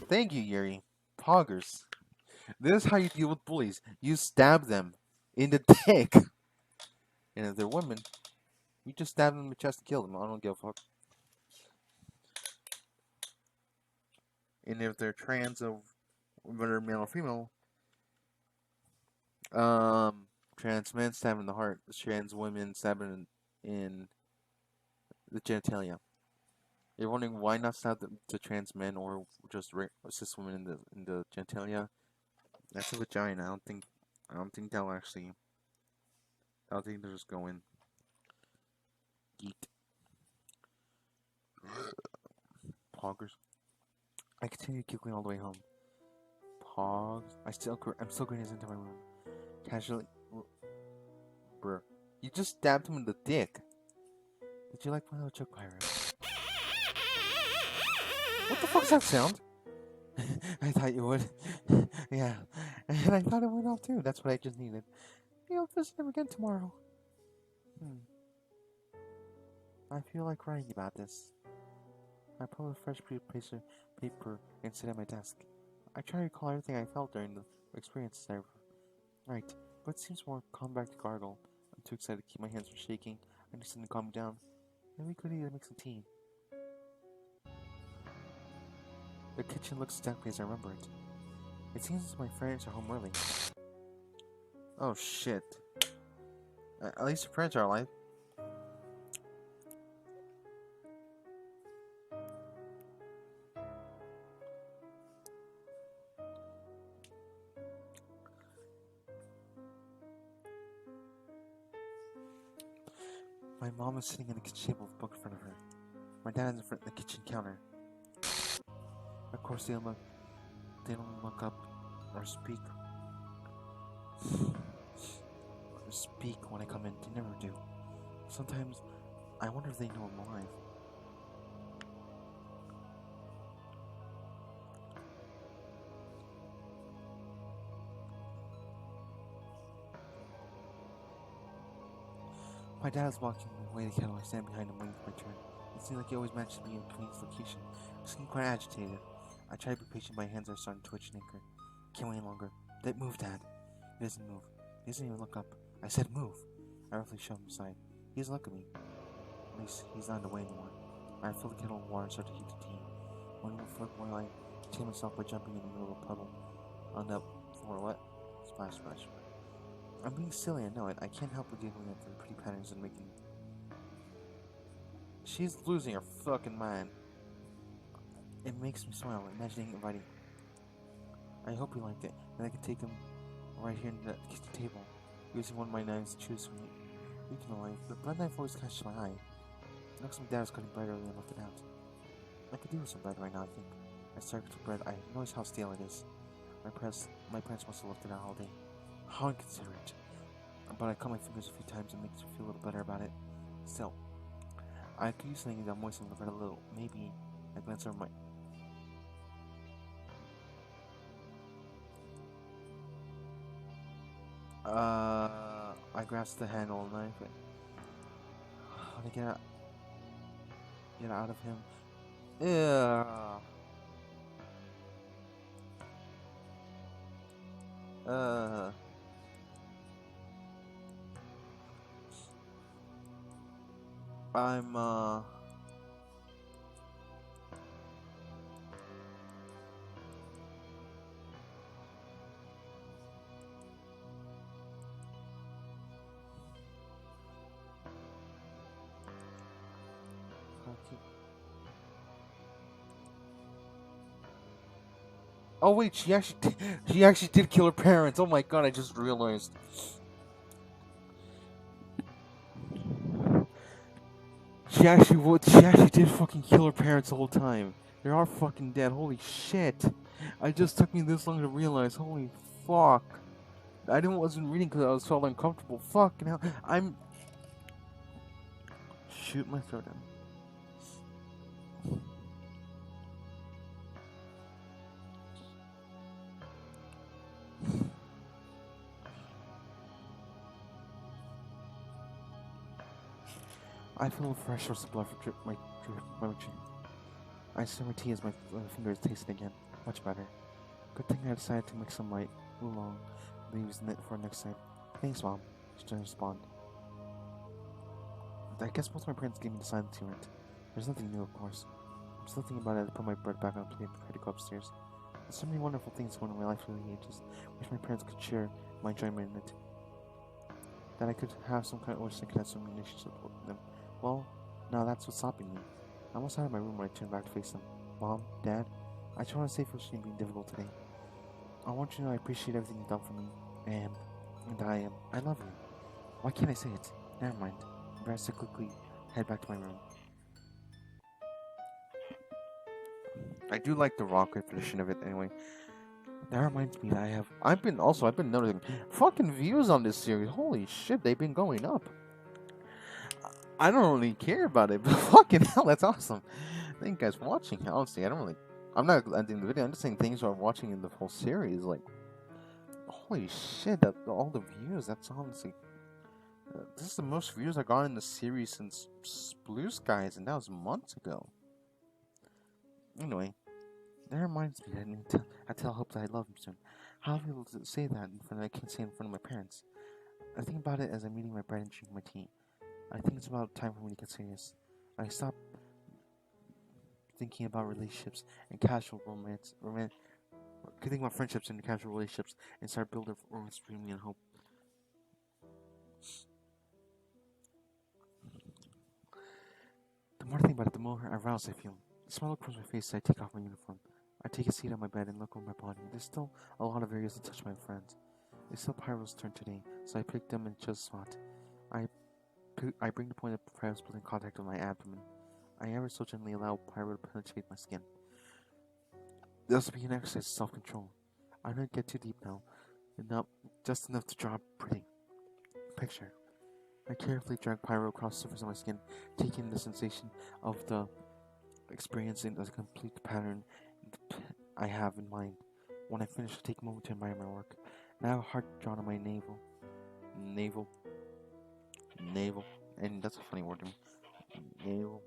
Thank you, Yuri. Poggers. This is how you deal with bullies. You stab them in the dick. And if they're women, you just stab them in the chest to kill them. I don't give a fuck. And if they're trans or whether male or female, trans men stab in the heart, trans women stab in the genitalia. You're wondering why not stab the trans men or just cis women in the genitalia? That's a vagina. I don't think they'll actually. I don't think they'll just go in. Eat. Poggers. I continue giggling all the way home. Pogs. I'm still grinning into my room. Casually. Bruh. You just stabbed him in the dick. Did you like my little joke, pirate? What the fuck's that sound? I thought you would. Yeah. And I thought it went off too. That's what I just needed. You'll visit him again tomorrow. I feel like writing about this. I pull a fresh piece of paper and sit at my desk. I try to recall everything I felt during the experiences Right, but it seems more calm back to gargle. I'm too excited to keep my hands from shaking. I need something to calm me down. Maybe we could either make some tea. The kitchen looks exactly as I remember it. It seems my friends are home early. Oh shit. At least your friends are alive. My mom is sitting at the kitchen table with a book in front of her. My dad is in front of the kitchen counter. Of course, they don't look up or speak. speak when I come in. They never do. Sometimes I wonder if they know I'm alive. My dad is walking away to the kettle. I stand behind him waiting for my turn. It seems like he always manages to be in a convenient location. I seem quite agitated. I try to be patient, my hands are starting to twitch and anchor. Can't wait any longer. That move, Dad. He doesn't move. He doesn't even look up. I said move. I roughly shove him aside. He doesn't look at me. At least he's not in the way anymore. I fill the kettle with water and start to heat the tea. One more flick more I contain myself by jumping in the middle of a puddle. On the floor, what? Splash, splash, splash. I'm being silly, I know it. I can't help but giggling at the pretty patterns and making... She's losing her fucking mind. It makes me smile, imagining inviting. I hope you liked it, and I can take them right here in the kitchen table, using one of my knives to choose from. You can lie, the bread knife always catches my eye. Next, my dad was cutting bread earlier and left it out. I could do with some bread right now, I think. I started with bread. I noticed how stale it is. My parents must have left it out all day. How inconsiderate. But I cut my fingers a few times and makes me feel a little better about it. Still, I could use something that moistens the bread a little. Maybe I glance over my... I grasp the handle and knife it. When I get out of him. I'm Oh wait, she actually did kill her parents. Oh my god, I just realized. She actually did fucking kill her parents the whole time. They are fucking dead. Holy shit. I just took me this long to realize. Holy fuck. Wasn't reading because I was felt uncomfortable. Fucking hell. Shoot my throat in. I feel a fresh source of blood drip my chin. I stir my tea as my fingers taste it again. Much better. Good thing I decided to make some light oolong leaves for next time. Thanks, Mom. She didn't respond. I guess both my parents gave me the silent treatment. There's nothing new, of course. I'm still thinking about it. I put my bread back on a plate and prepare to go upstairs. There's so many wonderful things going on in my life lately. I just wish my parents could share my enjoyment in it. That I could have some kind of wish I could have some relationship with them. Well, now that's what's stopping me. I almost out of my room when I turned back to face them. Mom, Dad, I just want to say for being difficult today. I want you to know I appreciate everything you've done for me. And I love you. Why can't I say it? Never mind. Embarrassed to quickly head back to my room. I do like the rock tradition of it anyway. That reminds me that I've been noticing fucking views on this series. Holy shit, they've been going up. I don't really care about it, but fucking hell, that's awesome. Thank you guys for watching. Honestly, I'm not ending the video. I'm just saying things are watching in the whole series. Like, holy shit, all the views. That's honestly, this is the most views I got in the series since Blue Skies, and that was months ago. Anyway, that reminds me that I tell Hope that I love him soon. How will I be able to say that in front? I can't say in front of my parents. I think about it as I'm eating my bread and drinking my tea. I think it's about time for me to get serious. I stop thinking about relationships and casual thinking about friendships and casual relationships and start building romance between me and Hope. The more I think about it, the more aroused I feel. The smile across my face as I take off my uniform. I take a seat on my bed and look over my body. There's still a lot of areas to touch my friends. It's still Pyro's turn today, so I pick them and chose a spot. I bring the point of Pyro's building contact with my abdomen. I ever so gently allow Pyro to penetrate my skin. This will be an exercise of self-control. I don't get too deep now, and not just enough to draw pretty. picture. I carefully drag pyro across the surface of my skin, taking the sensation of the experiencing as a complete pattern I have in mind. When I finish, I take a moment to admire my work. And I have a heart drawn on my navel, and that's a funny word to me. Navel.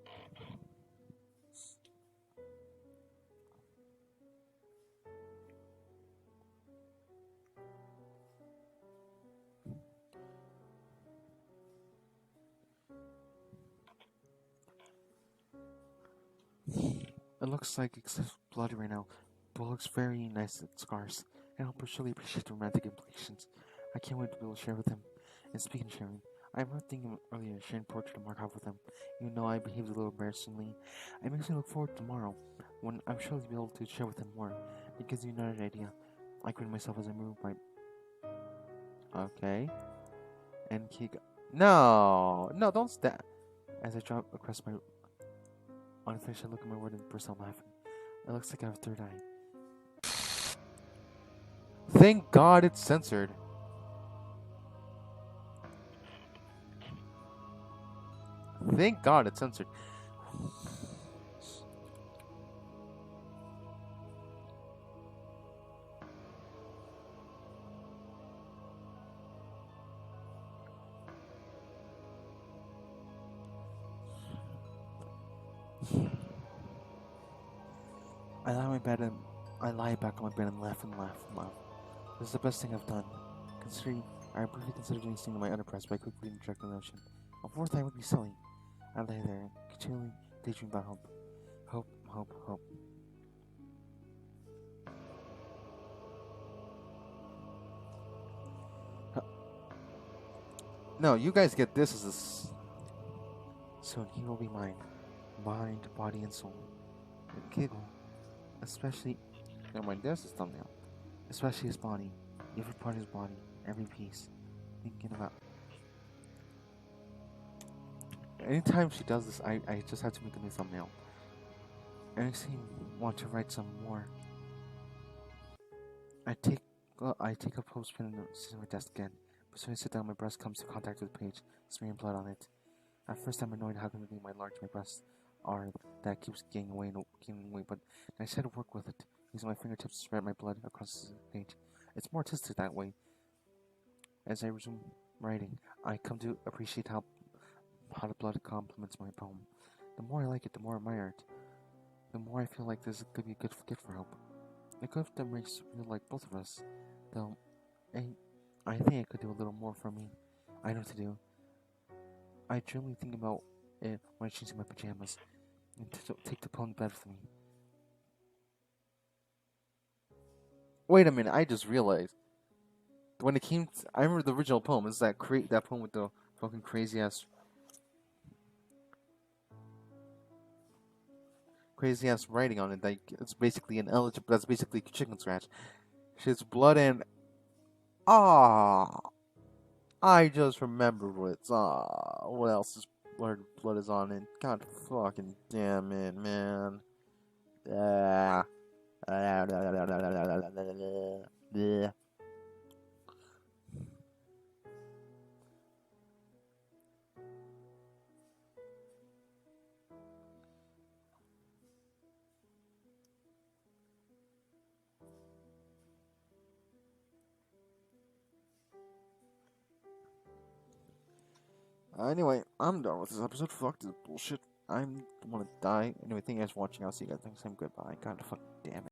It looks like excessive blood right now, but it looks very nice and scarce, and I'll surely appreciate the romantic implications. I can't wait to be able to share with him. And speaking of sharing, I remember thinking earlier of sharing portrait of Markov with him, even though I behaved a little embarrassingly. It makes me look forward to tomorrow, when I'm sure to be able to share with him more. It gives you another idea. I grin myself as I move my... Okay. And kick... No! No, don't stab! As I drop across my... Unfinished, I look at my word and burst out laughing. It looks like I have a third eye. Thank God it's censored. Thank God it's censored. I lie back on my bed and laugh and laugh and laugh. This is the best thing I've done. Considering, I briefly considered doing something to my underpress by quickly rejecting the notion. A fourth eye would be silly. I lay there, continually daydreaming about hope. Hope, hope, hope. No, you guys get this as this. Soon he will be mine. Mind, body, and soul. And giggle. Especially... Never mind, there's his thumbnail. Especially his body. Every part of his body. Every piece. Thinking about... Anytime she does this, I just have to make a new thumbnail. And it makes me want to write some more. I take a post pen and sit at my desk again. But soon I sit down, my breast comes to contact with the page, smearing blood on it. At first I'm annoyed how conveniently my large my breasts are that keeps getting away, but I decided to work with it, using my fingertips to spread my blood across the page. It's more artistic that way. As I resume writing, I come to appreciate how the blood complements my poem. The more I like it, the more I admire it. The more I feel like this could be a good gift for Hope. A gift that makes me like both of us. Though, I think it could do a little more for me. I know what to do. I generally think about it when I change in my pajamas and take the poem to bed with me. Wait a minute, I just realized. When it came to, I remember the original poem. It's that poem with the fucking crazy ass writing on it. Like it's basically an eligible. That's basically chicken scratch. Shit's blood and I just remember what's what else is blood is on it. God fucking damn it, man. Anyway, I'm done with this episode. Fuck this bullshit. I want to die. Anyway, thank you guys for watching. I'll see you guys next time. Goodbye. God fucking damn it.